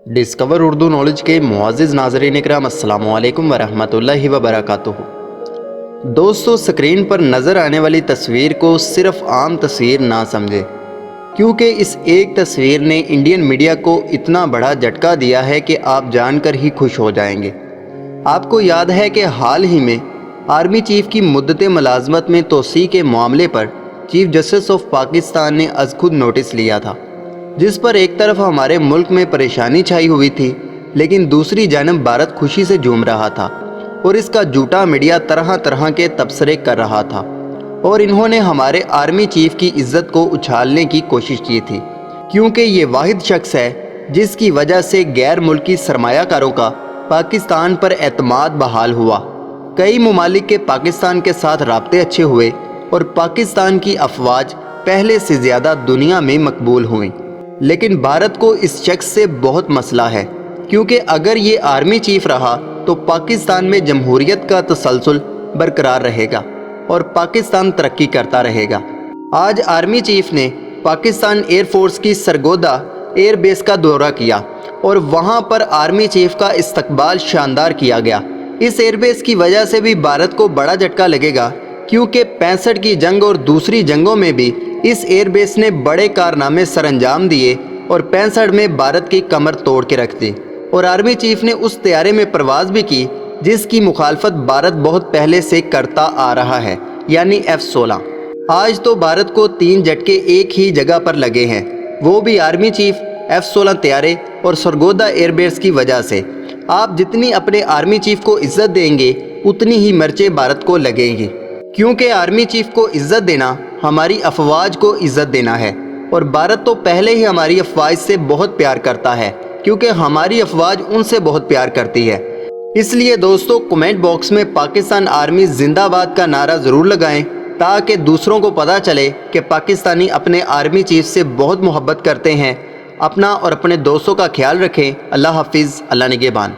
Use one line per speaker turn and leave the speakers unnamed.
Discover Urdu knowledge के मुअज़्ज़िज़ नाज़रीन इकराम अस्सलामु अलैकुम वरहमतुल्लाहि वबरकातुहू। दोस्तों, स्क्रीन पर नज़र आने वाली तस्वीर को सिर्फ आम तस्वीर ना समझें, क्योंकि इस एक तस्वीर ने इंडियन मीडिया को इतना बड़ा झटका दिया है कि आप जानकर ही खुश हो जाएंगे। आपको याद है कि हाल ही में आर्मी चीफ की मुद्दत मुलाज़मत में तोसी के मामले पर चीफ जस्टिस ऑफ पाकिस्तान ने अज़ खुद नोटिस लिया था, जिस पर एक तरफ हमारे मुल्क में परेशानी छाई हुई थी, लेकिन दूसरी जानब भारत खुशी से झूम रहा था और इसका झूठा मीडिया तरह तरह के तबसरे कर रहा था और इन्होंने हमारे आर्मी चीफ की इज्जत को उछालने की कोशिश की थी, क्योंकि ये वाहिद शख्स है जिसकी वजह से गैर मुल्की सरमायाकारों का पाकिस्तान पर एतमाद बहाल हुआ। कई ममालिक के पाकिस्तान के साथ राब्ते अच्छे हुए और पाकिस्तान की अफवाज पहले से ज़्यादा दुनिया में मकबूल हुई। लेकिन भारत को इस शख्स से बहुत मसला है, क्योंकि अगर ये आर्मी चीफ रहा तो पाकिस्तान में जमहूरियत का तसलसल बरकरार रहेगा और पाकिस्तान तरक्की करता रहेगा। आज आर्मी चीफ ने पाकिस्तान एयरफोर्स की सरगोदा एयरबेस का दौरा किया और वहाँ पर आर्मी चीफ का इस्तकबाल शानदार किया गया। इस एयरबेस की वजह से भी भारत को बड़ा झटका लगेगा, क्योंकि 65 की जंग और दूसरी जंगों में भी इस एयरबेस ने बड़े कारनामे सरअंजाम दिए और 65 में भारत की कमर तोड़ के रख दी और आर्मी चीफ ने उस तैयारे में परवाज़ भी की जिसकी मुखालफत भारत बहुत पहले से करता आ रहा है, यानी F-16। आज तो भारत को 3 झटके एक ही जगह पर लगे हैं, वो भी आर्मी चीफ, F-16 तैयारे और सरगोदा एयरबेस की वजह से। आप जितनी अपने आर्मी चीफ को इज्जत देंगे उतनी ही मिर्चें भारत को लगेंगी, क्योंकि आर्मी चीफ को इज्जत देना हमारी अफवाज को इज्जत देना है और भारत तो पहले ही हमारी अफवाज से बहुत प्यार करता है, क्योंकि हमारी अफवाज उनसे बहुत प्यार करती है। इसलिए दोस्तों, कमेंट बॉक्स में पाकिस्तान आर्मी जिंदाबाद का नारा ज़रूर लगाएं, ताकि दूसरों को पता चले कि पाकिस्तानी अपने आर्मी चीफ से बहुत मोहब्बत करते हैं। अपना और अपने दोस्तों का ख्याल रखें। अल्लाह हाफिज़, अल्लाह निगहबान।